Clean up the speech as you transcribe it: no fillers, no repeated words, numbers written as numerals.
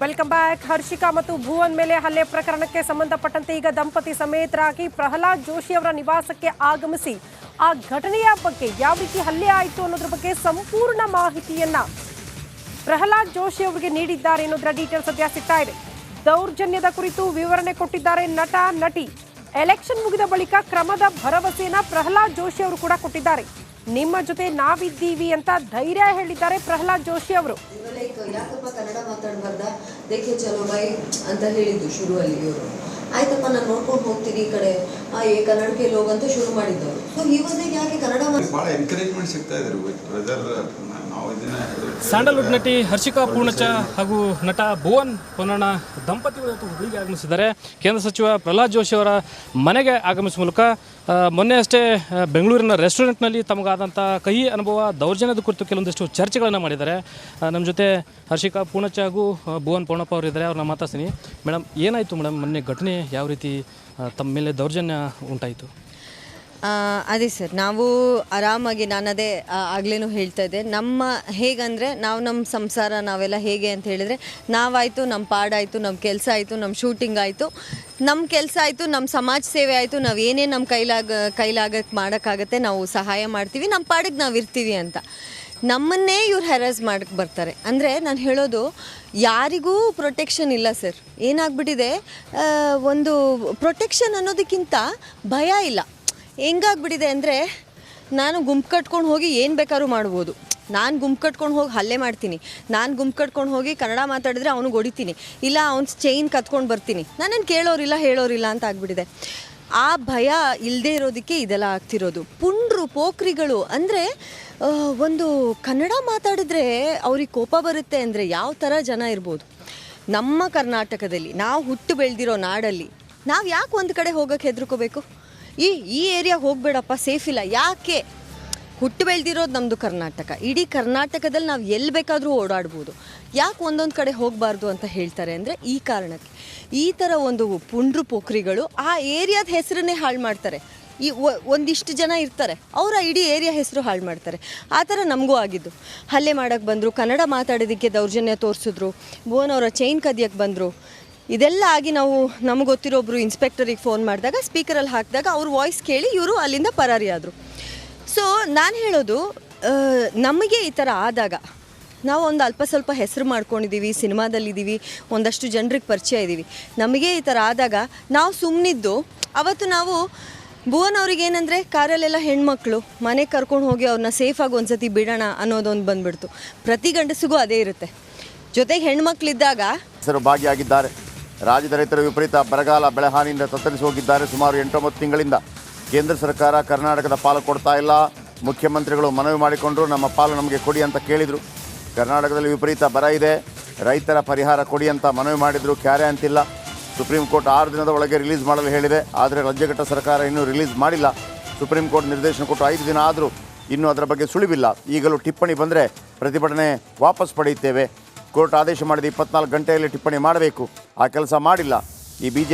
Welcome back. Harshika ಮತ್ತು ಭುವನ್ ಮೇಲೆ ಹಲ್ಲೆ ಪ್ರಕರಣಕ್ಕೆ ಸಂಬಂಧಪಟ್ಟಂತೆ ಈಗ ದಂಪತಿ ಸಮೇತರಾಗಿ ಪ್ರಹ್ಲಾದ್ ಜೋಶಿ ಅವರ ನಿವಾಸಕ್ಕೆ ಆಗಮಿಸಿ ಆ ಘಟನೆಯ ಬಗ್ಗೆ ಯಾವ ರೀತಿ ಹಲ್ಲೆ ಆಯಿತು ಅನ್ನೋದ್ರ ಬಗ್ಗೆ ಸಂಪೂರ್ಣ ಮಾಹಿತಿಯನ್ನ ಪ್ರಹ್ಲಾದ್ ಜೋಶಿ ಅವರಿಗೆ ನೀಡಿದ್ದಾರೆ ಅನ್ನೋದರ ಡೀಟೇಲ್ಸ್ ಸದ್ಯ ಸಿಗ್ತಾ ಇದೆ. ದೌರ್ಜನ್ಯದ ಕುರಿತು ವಿವರಣೆ ಕೊಟ್ಟಿದ್ದಾರೆ ನಟ ನಟಿ. ಎಲೆಕ್ಷನ್ ಮುಗಿದ ಬಳಿಕ ಕ್ರಮದ ಭರವಸೆಯನ್ನ ಪ್ರಹ್ಲಾದ್ ಜೋಶಿ ಅವರು ಕೂಡ ಕೊಟ್ಟಿದ್ದಾರೆ. ನಿಮ್ಮ ಜೊತೆ ನಾವಿದ್ದೀವಿ ಅಂತ ಧೈರ್ಯ ಹೇಳಿದ್ದಾರೆ ಪ್ರಹ್ಲಾದ್ ಜೋಶಿ ಅವರು. ಯಾಕಪ್ಪ ಕನ್ನಡ ಮಾತಾಡಬಾರ್ದ, ದೇಖೆ ಚಲೋ ಬೈ ಅಂತ ಹೇಳಿದ್ದು ಶುರುವಲ್ಲಿ ಇವರು. ಆಯ್ತಪ್ಪ ನಾನು ನೋಡ್ಕೊಂಡು ಹೋಗ್ತೀನಿ ಈ ಕಡೆ ಕನ್ನಡಕ್ಕೆ ಲೋಗ್ ಅಂತ ಶುರು ಮಾಡಿದ್ದವರು. ಸೊ ಇವಾಗ ಯಾಕೆ ಕನ್ನಡ ಬಹಳ ಎನ್ಕರೇಜ್ಮೆಂಟ್ ಸಿಗ್ತಾ ಇದ್ದಾರೆ. ಸ್ಯಾಂಡಲ್ವುಡ್ ನಟಿ ಹರ್ಷಿಕಾ ಪೂರ್ಣಚ್ಚ ಹಾಗೂ ನಟ ಭುವನ್ ಪೊನ್ನಣ್ಣ ದಂಪತಿಗಳು ಹುಡುಗಿಗೆ ಆಗಮಿಸಿದ್ದಾರೆ. ಕೇಂದ್ರ ಸಚಿವ ಪ್ರಹ್ಲಾದ್ ಜೋಶಿ ಅವರ ಮನೆಗೆ ಆಗಮಿಸುವ ಮೂಲಕ ಮೊನ್ನೆ ಅಷ್ಟೇ ಬೆಂಗಳೂರಿನ ರೆಸ್ಟೋರೆಂಟ್ನಲ್ಲಿ ತಮಗಾದಂಥ ಕಹಿ ಅನುಭವ ದೌರ್ಜನ್ಯದ ಕುರಿತು ಕೆಲವೊಂದಿಷ್ಟು ಚರ್ಚೆಗಳನ್ನು ಮಾಡಿದ್ದಾರೆ. ನಮ್ಮ ಜೊತೆ ಹರ್ಷಿಕಾ ಪೂರ್ಣಚ್ಚ ಹಾಗೂ ಭುವನ್ ಪೊನ್ನಪ್ಪ ಅವರು ಇದ್ದಾರೆ. ಅವ್ರನ್ನ ಮಾತಾಡ್ತೀನಿ. ಮೇಡಮ್, ಏನಾಯಿತು ಮೇಡಮ್? ಮೊನ್ನೆ ಘಟನೆ ಯಾವ ರೀತಿ ತಮ್ಮ ಮೇಲೆ ದೌರ್ಜನ್ಯ ಉಂಟಾಯಿತು? ಅದೇ ಸರ್, ನಾವು ಆರಾಮಾಗಿ ನಾನದೇ ಆಗ್ಲೇನೂ ಹೇಳ್ತಾ ಇದ್ದೆ. ಹೇಗಂದರೆ ನಮ್ಮ ಸಂಸಾರ ನಾವೆಲ್ಲ ಹೇಗೆ ಅಂತ ಹೇಳಿದರೆ, ನಾವಾಯಿತು, ನಮ್ಮ ಪಾಡಾಯಿತು, ನಮ್ಮ ಕೆಲಸ ಆಯಿತು, ನಮ್ಮ ಶೂಟಿಂಗ್ ಆಯಿತು, ನಮ್ಮ ಕೆಲಸ ಆಯಿತು, ನಮ್ಮ ಸಮಾಜ ಸೇವೆ ಆಯಿತು, ನಾವು ಏನೇ ನಮ್ಮ ಕೈಲಾಗಕ್ಕೆ ಮಾಡೋಕ್ಕಾಗತ್ತೆ ನಾವು ಸಹಾಯ ಮಾಡ್ತೀವಿ, ನಮ್ಮ ಪಾಡಿಗೆ ನಾವು ಇರ್ತೀವಿ ಅಂತ. ನಮ್ಮನ್ನೇ ಇವ್ರು ಹೆರಾಸ್ ಮಾಡಕ್ಕೆ ಬರ್ತಾರೆ. ಅಂದರೆ ನಾನು ಹೇಳೋದು, ಯಾರಿಗೂ ಪ್ರೊಟೆಕ್ಷನ್ ಇಲ್ಲ ಸರ್. ಏನಾಗ್ಬಿಟ್ಟಿದೆ, ಒಂದು ಪ್ರೊಟೆಕ್ಷನ್ ಅನ್ನೋದಕ್ಕಿಂತ ಭಯ ಇಲ್ಲ. ಹೆಂಗಾಗ್ಬಿಟ್ಟಿದೆ ಅಂದರೆ, ನಾನು ಗುಂಪು ಕಟ್ಕೊಂಡು ಹೋಗಿ ಏನು ಬೇಕಾದ್ರೂ ಮಾಡ್ಬೋದು. ನಾನು ಗುಂಪು ಕಟ್ಕೊಂಡು ಹೋಗಿ ಹಲ್ಲೆ ಮಾಡ್ತೀನಿ, ನಾನು ಗುಂಪು ಕಟ್ಕೊಂಡು ಹೋಗಿ ಕನ್ನಡ ಮಾತಾಡಿದ್ರೆ ಅವನಿಗೆ ಹೊಡಿತೀನಿ, ಇಲ್ಲ ಅವ್ನ ಚೈನ್ ಕತ್ಕೊಂಡು ಬರ್ತೀನಿ, ನಾನೇನು ಕೇಳೋರಿಲ್ಲ ಹೇಳೋರಿಲ್ಲ ಅಂತ ಆಗ್ಬಿಟ್ಟಿದೆ. ಆ ಭಯ ಇಲ್ಲದೆ ಇರೋದಕ್ಕೆ ಇದೆಲ್ಲ ಆಗ್ತಿರೋದು. ಪುಂಡ್ರು ಪೋಖ್ರಿಗಳು ಅಂದರೆ, ಒಂದು ಕನ್ನಡ ಮಾತಾಡಿದ್ರೆ ಅವ್ರಿಗೆ ಕೋಪ ಬರುತ್ತೆ ಅಂದರೆ ಯಾವ ಥರ ಜನ ಇರ್ಬೋದು. ನಮ್ಮ ಕರ್ನಾಟಕದಲ್ಲಿ ನಾವು ಹುಟ್ಟು ಬೆಳೆದಿರೋ ನಾಡಲ್ಲಿ ನಾವು ಯಾಕೆ ಒಂದು ಕಡೆ ಹೋಗೋಕ್ಕೆ ಹೆದರ್ಕೋಬೇಕು? ಈ ಏರಿಯಾ ಹೋಗಬೇಡಪ್ಪ, ಸೇಫ್ ಇಲ್ಲ. ಯಾಕೆ? ಹುಟ್ಟು ಬೆಳೆದಿರೋದು ನಮ್ಮದು ಕರ್ನಾಟಕ. ಇಡೀ ಕರ್ನಾಟಕದಲ್ಲಿ ನಾವು ಎಲ್ಲಿ ಬೇಕಾದರೂ ಓಡಾಡ್ಬೋದು. ಯಾಕೆ ಒಂದೊಂದು ಕಡೆ ಹೋಗಬಾರ್ದು ಅಂತ ಹೇಳ್ತಾರೆ ಅಂದರೆ ಈ ಕಾರಣಕ್ಕೆ. ಈ ಥರ ಒಂದು ಪುಂಡ್ರು ಪೋಖ್ರಿಗಳು ಆ ಏರಿಯಾದ ಹೆಸರನ್ನೇ ಹಾಳು ಮಾಡ್ತಾರೆ. ಒಂದಿಷ್ಟು ಜನ ಇರ್ತಾರೆ, ಅವರ ಇಡೀ ಏರಿಯಾ ಹೆಸರು ಹಾಳು ಮಾಡ್ತಾರೆ. ಆ ಥರ ನಮಗೂ ಆಗಿದ್ದು. ಹಲ್ಲೆ ಮಾಡೋಕ್ಕೆ ಬಂದರು, ಕನ್ನಡ ಮಾತಾಡೋದಕ್ಕೆ ದೌರ್ಜನ್ಯ ತೋರಿಸಿದ್ರು, ಭುವನ್ ಅವರ ಚೈನ್ ಕದಿಯಕ್ಕೆ ಬಂದರು. ಇದೆಲ್ಲ ಆಗಿ ನಮಗೆ ಗೊತ್ತಿರೋ ಒಬ್ಬರು ಇನ್ಸ್ಪೆಕ್ಟರಿಗೆ ಫೋನ್ ಮಾಡಿದಾಗ, ಸ್ಪೀಕರಲ್ಲಿ ಹಾಕಿದಾಗ ಅವ್ರ ವಾಯ್ಸ್ ಕೇಳಿ ಇವರು ಅಲ್ಲಿಂದ ಪರಾರಿ ಆದರು. ಸೊ ನಾನು ಹೇಳೋದು, ನಮಗೆ ಈ ಥರ ಆದಾಗ ನಾವು ಒಂದು ಅಲ್ಪ ಸ್ವಲ್ಪ ಹೆಸರು ಮಾಡ್ಕೊಂಡಿದ್ದೀವಿ, ಸಿನಿಮಾದಲ್ಲಿದ್ದೀವಿ, ಒಂದಷ್ಟು ಜನರಿಗೆ ಪರಿಚಯ ಇದ್ದೀವಿ. ನಮಗೆ ಈ ಥರ ಆದಾಗ ನಾವು ಸುಮ್ಮನಿದ್ದು, ಅವತ್ತು ನಾವು ಭುವನ್ ಅವ್ರಿಗೇನೆಂದರೆ ಕಾರಲ್ಲೆಲ್ಲ ಹೆಣ್ಮಕ್ಳು ಮನೆಗೆ ಕರ್ಕೊಂಡು ಹೋಗಿ ಅವ್ರನ್ನ ಸೇಫಾಗಿ ಒಂದು ಸತಿ ಬಿಡೋಣ ಅನ್ನೋದೊಂದು ಬಂದುಬಿಡ್ತು. ಪ್ರತಿ ಗಂಡಸಿಗೂ ಅದೇ ಇರುತ್ತೆ. ಜೊತೆಗೆ ಹೆಣ್ಮಕ್ಳಿದ್ದಾಗ ಭಾಗಿಯಾಗಿದ್ದಾರೆ. ರಾಜ್ಯದ ರೈತರ ವಿಪರೀತ ಬರಗಾಲ ಬೆಳೆಹಾನಿಯಿಂದ ತತ್ತರಿಸಿ ಹೋಗಿದ್ದಾರೆ. ಸುಮಾರು 8-9 ತಿಂಗಳಿಂದ ಕೇಂದ್ರ ಸರ್ಕಾರ ಕರ್ನಾಟಕದ ಪಾಲು ಕೊಡ್ತಾ ಇಲ್ಲ. ಮುಖ್ಯಮಂತ್ರಿಗಳು ಮನವಿ ಮಾಡಿಕೊಂಡ್ರು, ನಮ್ಮ ಪಾಲು ನಮಗೆ ಕೊಡಿ ಅಂತ ಕೇಳಿದರು. ಕರ್ನಾಟಕದಲ್ಲಿ ವಿಪರೀತ ಬರ ಇದೆ, ರೈತರ ಪರಿಹಾರ ಕೊಡಿ ಅಂತ ಮನವಿ ಮಾಡಿದರು. ಕ್ಯಾರೆ ಅಂತಿಲ್ಲ. ಸುಪ್ರೀಂ ಕೋರ್ಟ್ 6 ದಿನದ ಒಳಗೆ ರಿಲೀಸ್ ಮಾಡಲು ಹೇಳಿದೆ. ಆದರೆ ರಾಜ್ಯಘಟ್ಟ ಸರ್ಕಾರ ಇನ್ನೂ ರಿಲೀಸ್ ಮಾಡಿಲ್ಲ. ಸುಪ್ರೀಂ ಕೋರ್ಟ್ ನಿರ್ದೇಶನ ಕೊಟ್ಟು 5 ದಿನ ಆದರೂ ಇನ್ನೂ ಅದರ ಬಗ್ಗೆ ಸುಳಿವಿಲ್ಲ. ಈಗಲೂ ಟಿಪ್ಪಣಿ ಬಂದರೆ ಪ್ರತಿಭಟನೆ ವಾಪಸ್ ಪಡೆಯುತ್ತೇವೆ. ಕೋರ್ಟ್ ಆದೇಶ ಮಾಡಿದ 24 ಗಂಟೆಯಲ್ಲಿ ಟಿಪ್ಪಣಿ ಮಾಡಬೇಕು. ಆ ಕೆಲಸ ಮಾಡಿಲ್ಲ. ಈ BJP